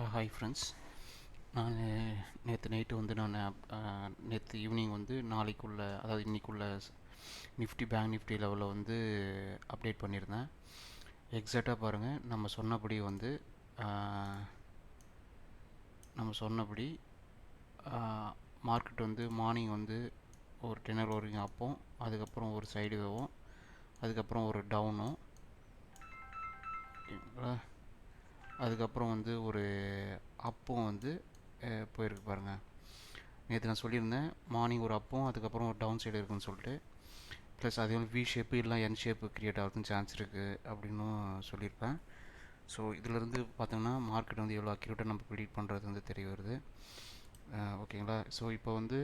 Hi friends. நான் நேற்று night வந்து நேற்று ஈவினிங் வந்து நாளைக்குள்ள, அதாவது இன்றைக்குள்ள நிஃப்டி பேங்க் நிஃப்டி லெவலில் வந்து அப்டேட் பண்ணியிருந்தேன். எக்ஸாக்டாக பாருங்கள், நம்ம சொன்னபடி மார்க்கெட் வந்து மார்னிங் வந்து ஒரு 10 வரைக்கும் அப்போம், அதுக்கப்புறம் ஒரு சைடு வேவும், அதுக்கப்புறம் ஒரு டவுனும், ஓகேங்களா. அதுக்கப்புறம் வந்து ஒரு அப்பும் வந்து போயிருக்கு பாருங்கள். நேற்று நான் சொல்லியிருந்தேன் மார்னிங் ஒரு அப்பும் அதுக்கப்புறம் ஒரு டவுன் சைடு இருக்குன்னு சொல்லிட்டு. ப்ளஸ் அதே வி ஷேப்பு இல்லை என் ஷேப்பு க்ரியேட் ஆகிறதுக்கு சான்ஸ் இருக்குது அப்படின்னும் சொல்லியிருப்பேன். ஸோ இதிலேருந்து பார்த்தோம்னா மார்க்கெட் வந்து எவ்வளோ அக்யூரேட்டாக நம்ம ப்ரிடிக்ட் பண்ணுறது வந்து தெரிய வருது. ஓகேங்களா. ஸோ இப்போ வந்து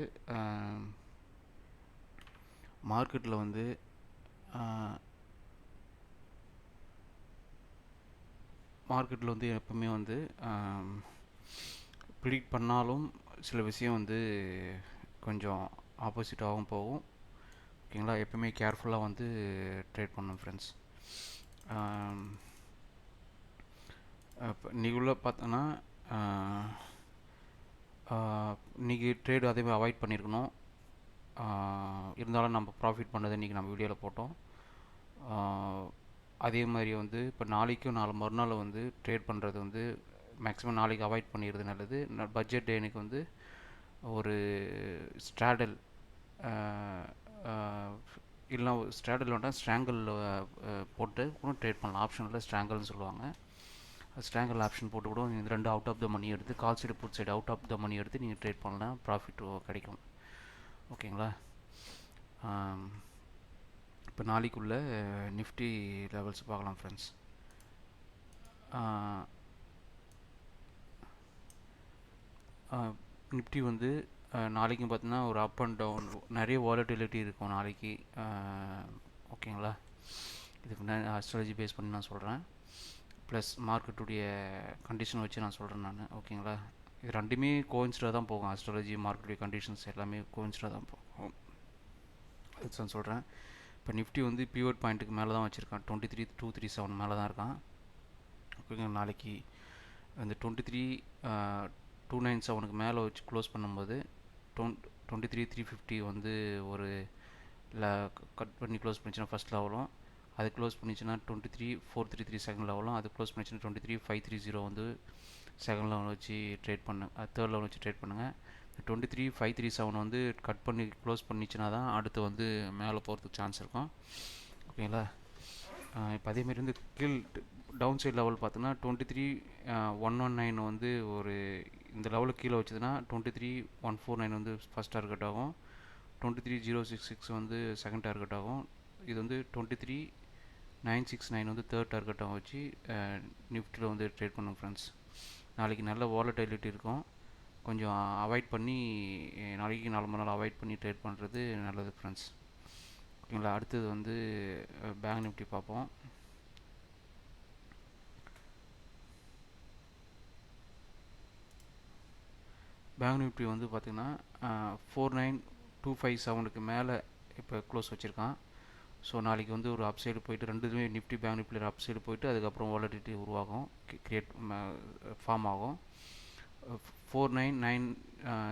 மார்க்கெட்டில் வந்து எப்பவுமே வந்து ப்ரிடிக்ட் பண்ணாலும் சில விஷயம் வந்து கொஞ்சம் ஆப்போசிட்டாகவும் போகும். ஓகேங்களா. எப்பவுமே கேர்ஃபுல்லாக வந்து ட்ரேட் பண்ணணும் ஃப்ரெண்ட்ஸ். இப்போ இன்றைக்கி உள்ள பார்த்தோன்னா இன்றைக்கி ட்ரேடு அதேமாதிரி அவாய்ட் பண்ணியிருக்கணும். இருந்தாலும் நம்ம ப்ராஃபிட் பண்ணதை இன்றைக்கி நம்ம வீடியோவில் போட்டோம். அதே மாதிரி வந்து இப்போ நாளைக்கும் மறுநாள் வந்து ட்ரேட் பண்ணுறது வந்து மேக்ஸிமம் நாளைக்கு அவாய்ட் பண்ணிடுறது நல்லது. பட்ஜெட் டேனுக்கு வந்து ஒரு ஸ்ட்ராடல் இல்லைனா ஸ்ட்ராடல் வேண்டாம், ஸ்ட்ராங்கிள் போட்டு கூட ட்ரேட் பண்ணலாம். ஆப்ஷனில் ஸ்ட்ராங்கிள்னு சொல்லுவாங்க. ஸ்ட்ராங்கிள் ஆப்ஷன் போட்டு கூட இந்த ரெண்டு அவுட் ஆஃப் த மணி எடுத்து, call side put side out of the money எடுத்து நீங்கள் ட்ரேட் பண்ணலாம், ப்ராஃபிட் கிடைக்கும். ஓகேங்களா. இப்போ நாளைக்குள்ள நிஃப்டி லெவல்ஸ் பார்க்கலாம் ஃப்ரெண்ட்ஸ். நிஃப்டி வந்து நாளைக்கும் பார்த்தீங்கன்னா ஒரு அப் அண்ட் டவுன், நிறைய வாலட்டிலிட்டி இருக்கும் நாளைக்கு. ஓகேங்களா. இதுக்கு நான் அஸ்ட்ராலஜி பேஸ் பண்ணி நான் சொல்கிறேன், ப்ளஸ் மார்க்கெட்டுடைய கண்டிஷன் வச்சு நான் சொல்கிறேன் நான். ஓகேங்களா. இது ரெண்டுமே கோயின்ஸ்டாக தான் போகும். அஸ்ட்ராலஜி, மார்க்கெட்டுடைய கண்டிஷன்ஸ் எல்லாமே கோயின்ஸ்டாக தான் போகும். அது நான் சொல்கிறேன். இப்போ நிஃப்டி வந்து பிவோட் பாயிண்ட்டுக்கு மேலே தான் வச்சுருக்கான். 23,237 மேலே தான் இருக்கான். ஓகேங்க. நாளைக்கு அந்த 23,297க்கு மேலே வச்சு க்ளோஸ் பண்ணும்போது 23,350 வந்து ஒரு கட் பண்ணி க்ளோஸ் பண்ணிச்சுன்னா ஃபஸ்ட் லெவலும், அது க்ளோஸ் பண்ணிச்சுன்னா 23,433 செகண்ட் லெவலும், அது க்ளோஸ் பண்ணிச்சுன்னா 23,530 வந்து செகண்ட் லெவல் வச்சு ட்ரேட் தேர்ட் லெவல் வச்சு ட்ரேட் பண்ணுங்கள். 23,537 வந்து கட் பண்ணி க்ளோஸ் பண்ணிச்சுன்னா தான் அடுத்து வந்து மேலே போகிறதுக்கு சான்ஸ் இருக்கும். ஓகேங்களா. இப்போ அதேமாரி வந்து டவுன் சைட் லெவல் பார்த்தோன்னா 23,119 வந்து ஒரு இந்த லெவலுக்கு கீழே வச்சதுன்னா 23,149 வந்து ஃபஸ்ட் டார்கெட் ஆகும். 23,066 வந்து செகண்ட் டார்கெட் ஆகும். இது வந்து 23,969 வந்து தேர்ட் டார்கெட்டாக வச்சு நிஃப்டியில் வந்து ட்ரேட் பண்ணுங்க ஃப்ரெண்ட்ஸ். நாளைக்கு நல்ல வாலட்டிலிட்டி இருக்கும். கொஞ்சம் அவாய்ட் பண்ணி நாளைக்கு 4 மணி நேரம் அவாய்ட் பண்ணி ட்ரேட் பண்ணுறது நல்லது ஃப்ரெண்ட்ஸ். ஓகேங்களா. அடுத்தது வந்து பேங்க் நிஃப்டி பார்ப்போம். பேங்க் நிஃப்டி வந்து பார்த்திங்கன்னா 49,257க்கு மேலே இப்போ க்ளோஸ் வச்சுருக்கான். ஸோ நாளைக்கு வந்து ஒரு அப் சைடு போயிட்டு, ரெண்டுமே நிஃப்டி பேங்க் நிஃப்டியில் அப் சைடு போயிட்டு அதுக்கப்புறம் வாலட்டிலிட்டி உருவாகும், ஃபார்ம் ஆகும். 499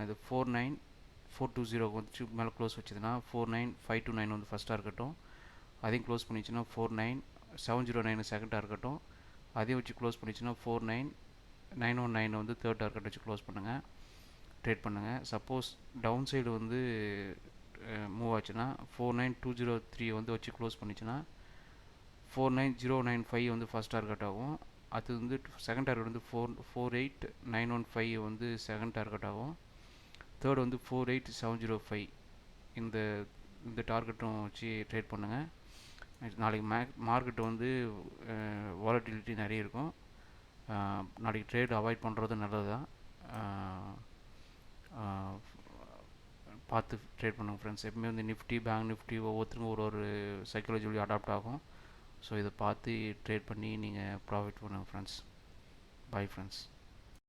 இது 49,420 வந்து மேலே க்ளோஸ் வச்சதுன்னா 49,529 வந்து ஃபஸ்ட் டார்கெட்டும், அதையும் க்ளோஸ் பண்ணிச்சுன்னா 49,709 செகண்ட் டார்கெட்டும், அதையும் வச்சு க்ளோஸ் பண்ணிச்சுன்னா 49,919 வந்து தேர்ட் டார்கெட் வச்சு க்ளோஸ் பண்ணுங்கள், ட்ரேட் பண்ணுங்கள். சப்போஸ் டவுன் சைடு வந்து மூவ் ஆச்சுன்னா 49,203 வந்து வச்சு க்ளோஸ் பண்ணிச்சுன்னா 49,095 வந்து ஃபஸ்ட் டார்கெட் ஆகும். அது வந்து செகண்ட் டார்கெட் வந்து 48,915 வந்து செகண்ட் டார்கெட் ஆகும். தேர்ட் வந்து 48,705. இந்த இந்த டார்கெட்டும் வச்சு ட்ரேட் பண்ணுங்கள். நாளைக்கு மார்க்கெட் வந்து வாலட்டிலிட்டி நிறைய இருக்கும். நாளைக்கு ட்ரேட் அவாய்ட் பண்ணுறது நல்லது தான். பார்த்து ட்ரேட் பண்ணுங்கள் ஃப்ரெண்ட்ஸ். எப்பவுமே வந்து நிஃப்டி பேங்க் நிஃப்டி ஒவ்வொருத்தருக்கும் ஒரு சைக்காலஜி அடாப்ட் ஆகும். ஸோ இதை பார்த்து ட்ரேட் பண்ணி நீங்கள் ப்ராஃபிட் பண்ணுங்கள் ஃப்ரெண்ட்ஸ். Bye friends.